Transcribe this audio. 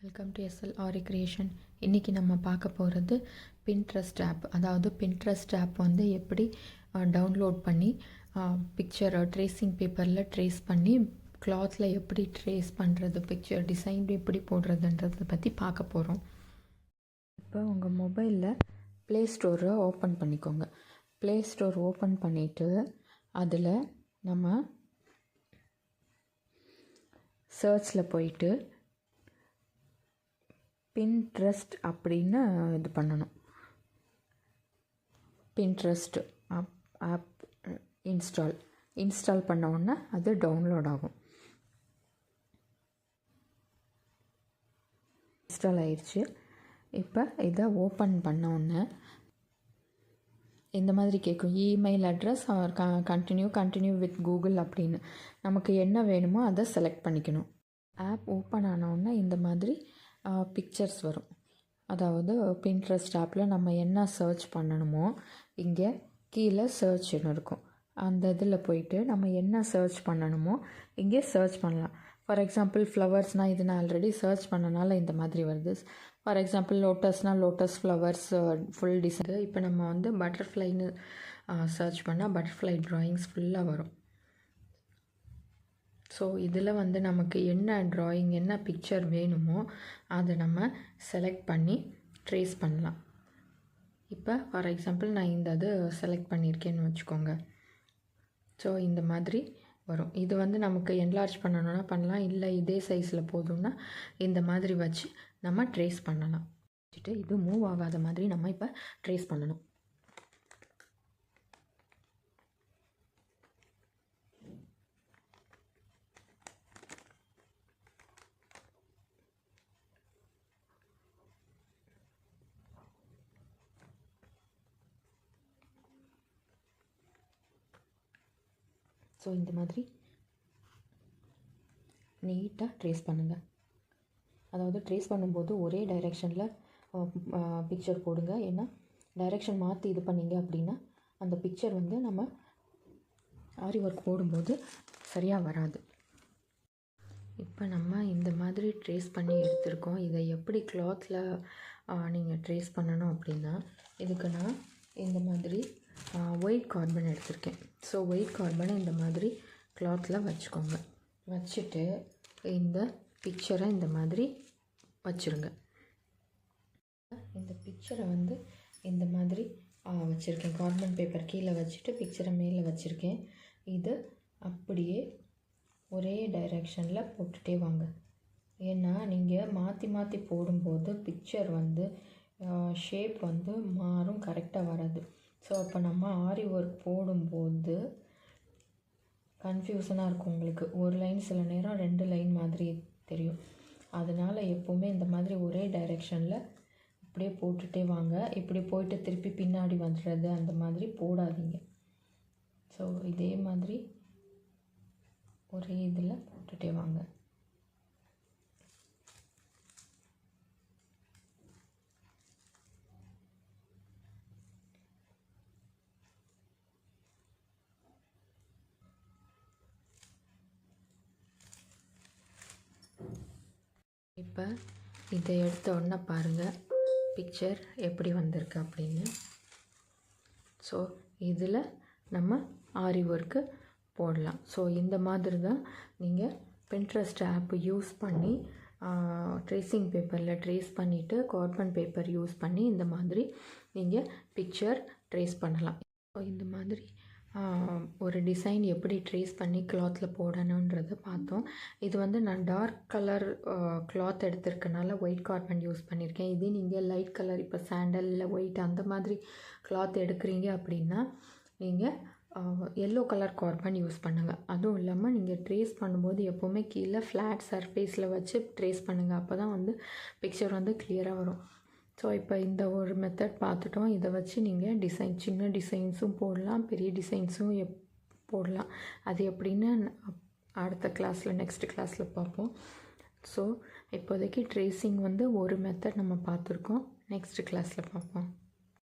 Welcome to SLRE creation. இன்றைக்கி நம்ம பார்க்க போகிறது பின்ட்ரெஸ்ட் ஆப். அதாவது பின்ட்ரெஸ்ட் ஆப் வந்து எப்படி டவுன்லோட் பண்ணி பிக்சர் ட்ரேசிங் பேப்பரில் ட்ரேஸ் பண்ணி கிளாத்தில் எப்படி ட்ரேஸ் பண்ணுறது, பிக்சர் டிசைன் எப்படி போடுறதுன்றதை பற்றி பார்க்க போகிறோம். இப்போ உங்கள் மொபைலில் ப்ளே ஸ்டோரை ஓப்பன் பண்ணிக்கோங்க. ப்ளே ஸ்டோர் ஓப்பன் பண்ணிவிட்டு அதில் நம்ம சர்ச்சில் போயிட்டு பின்ட்ரெஸ்ட் அப்படின்னு இது பண்ணணும். பின்ட்ரெஸ்ட் ஆப் இன்ஸ்டால் பண்ண உடனே அது டவுன்லோட் ஆகும். இன்ஸ்டால் ஆயிடுச்சு. இப்போ இதை ஓப்பன் பண்ண உடனே இந்த மாதிரி கேட்கும், email address or continue with Google அப்படின்னு. நமக்கு என்ன வேணுமோ அதை செலக்ட் பண்ணிக்கணும். ஆப் ஓப்பன் ஆனவுடனே இந்த மாதிரி பிக்சர்ஸ் வரும். அதாவது பின்ட்ரெஸ்ட் ஆப்பில் நம்ம என்ன சர்ச் பண்ணணுமோ இங்கே கீழே சர்ச்னு இருக்கும். அந்த இதில் போயிட்டு நம்ம என்ன சர்ச் பண்ணணுமோ இங்கே சர்ச் பண்ணலாம். ஃபார் எக்ஸாம்பிள் ஃப்ளவர்ஸ்னால் இது நான் ஆல்ரெடி சர்ச் பண்ணனால இந்த மாதிரி வருது. ஃபார் எக்ஸாம்பிள் லோட்டஸ்னால் லோட்டஸ் ஃப்ளவர்ஸ் ஃபுல் டிசைன். இப்போ நம்ம வந்து பட்டர்ஃப்ளைன்னு சர்ச் பண்ணால் பட்டர்ஃப்ளை ட்ராயிங்ஸ் ஃபுல்லாக வரும். ஸோ இதில் வந்து நமக்கு என்ன ட்ராயிங் என்ன பிக்சர் வேணுமோ அதை நம்ம செலக்ட் பண்ணி ட்ரேஸ் பண்ணலாம். இப்போ ஃபார் எக்ஸாம்பிள் நான் இந்த இது செலக்ட் பண்ணியிருக்கேன்னு வச்சுக்கோங்க. ஸோ இந்த மாதிரி வரும். இது வந்து நமக்கு என்லார்ஜ் பண்ணணுன்னா பண்ணலாம், இல்லை இதே சைஸில் போதும்னா இந்த மாதிரி வச்சு நம்ம ட்ரேஸ் பண்ணலாம். வச்சுட்டு இது மூவ் ஆகாத மாதிரி நம்ம இப்போ ட்ரேஸ் பண்ணணும். ஸோ இந்த மாதிரி நீட்டாக ட்ரேஸ் பண்ணுங்கள். அதாவது ட்ரேஸ் பண்ணும்போது ஒரே டைரெக்ஷனில் பிக்சர் போடுங்க. ஏன்னா டைரெக்ஷன் மாற்றி இது பண்ணிங்க அப்படின்னா அந்த பிக்சர் வந்து நம்ம ஆரி ஒர்க் போடும்போது சரியாக வராது. இப்போ நம்ம இந்த மாதிரி ட்ரேஸ் பண்ணி எடுத்திருக்கோம். இதை எப்படி கிளாத்தில் நீங்கள் ட்ரேஸ் பண்ணணும் அப்படின்னா இதுக்கு நான் இந்த மாதிரி ஒயிட் கார்பன் எடுத்திருக்கேன். ஸோ ஒயிட் கார்பனை இந்த மாதிரி கிளாத்தில் வச்சுக்கோங்க. வச்சுட்டு இந்த பிக்சரை இந்த மாதிரி வச்சுருங்க. இந்த பிக்சரை வந்து இந்த மாதிரி வச்சுருக்கேன். கார்பன் பேப்பர் கீழே வச்சுட்டு பிக்சரை மேலே வச்சுருக்கேன். இது அப்படியே ஒரே டைரெக்ஷனில் போட்டுகிட்டே வாங்க. ஏன்னா நீங்கள் மாற்றி மாற்றி போடும்போது பிக்சர் வந்து ஷேப் வந்து மாறும், கரெக்டாக வராது. ஸோ அப்போ நம்ம ஆரி ஒர்க் போடும்போது கன்ஃபியூஷனாக இருக்கும் உங்களுக்கு. ஒரு லைன் சில நேரம் 2 லைன் மாதிரி தெரியும். அதனால் எப்போவுமே இந்த மாதிரி ஒரே டைரெக்ஷனில் இப்படியே போட்டுகிட்டே வாங்க. இப்படி போயிட்டு திருப்பி பின்னாடி வந்துடுறது அந்த மாதிரி போடாதீங்க. ஸோ இதே மாதிரி ஒரே இதில் போட்டுகிட்டே வாங்க. இப்போ இதை எடுத்த உடனே பாருங்கள் பிக்சர் எப்படி வந்திருக்கு அப்படின்னு. ஸோ இதில் நம்ம ஆரி ஒர்க்கு போடலாம். ஸோ இந்த மாதிரி தான் நீங்கள் பின்ட்ரெஸ்ட் ஆப் யூஸ் பண்ணி ட்ரேசிங் பேப்பரில் ட்ரேஸ் பண்ணிவிட்டு கார்பன் பேப்பர் யூஸ் பண்ணி இந்த மாதிரி நீங்கள் பிக்சர் ட்ரேஸ் பண்ணலாம். ஸோ இந்த மாதிரி ஒரு டிசைன் எப்படி ட்ரேஸ் பண்ணி கிளாத்தில் போடணுன்றதை பார்த்தோம். இது வந்து நான் டார்க் கலர் கிளாத் எடுத்திருக்கனால ஒயிட் கார்பன் யூஸ் பண்ணியிருக்கேன். இதே நீங்கள் லைட் கலர் இப்போ சாண்டல் இல்லை ஒயிட் அந்த மாதிரி கிளாத் எடுக்கிறீங்க அப்படின்னா நீங்கள் எல்லோ கலர் கார்பன் யூஸ் பண்ணுங்கள். அதுவும் இல்லாமல் நீங்கள் ட்ரேஸ் பண்ணும்போது எப்போவுமே கீழே ஃப்ளாட் சர்ஃபேஸில் வச்சு ட்ரேஸ் பண்ணுங்கள். அப்போ தான் வந்து பிக்சர் வந்து கிளியராக வரும். ஸோ இப்போ இந்த ஒரு மெத்தட் பார்த்துட்டோம். இதை வச்சு நீங்கள் டிசைன் சின்ன டிசைன்ஸும் போடலாம், பெரிய டிசைன்ஸும் போடலாம். அது எப்படின்னு அடுத்த கிளாஸில் நெக்ஸ்ட் கிளாஸில் பார்ப்போம். ஸோ இப்போதைக்கு ட்ரேசிங் வந்து ஒரு மெத்தட் நம்ம பார்த்துருக்கோம். நெக்ஸ்ட் கிளாஸில் பார்ப்போம்.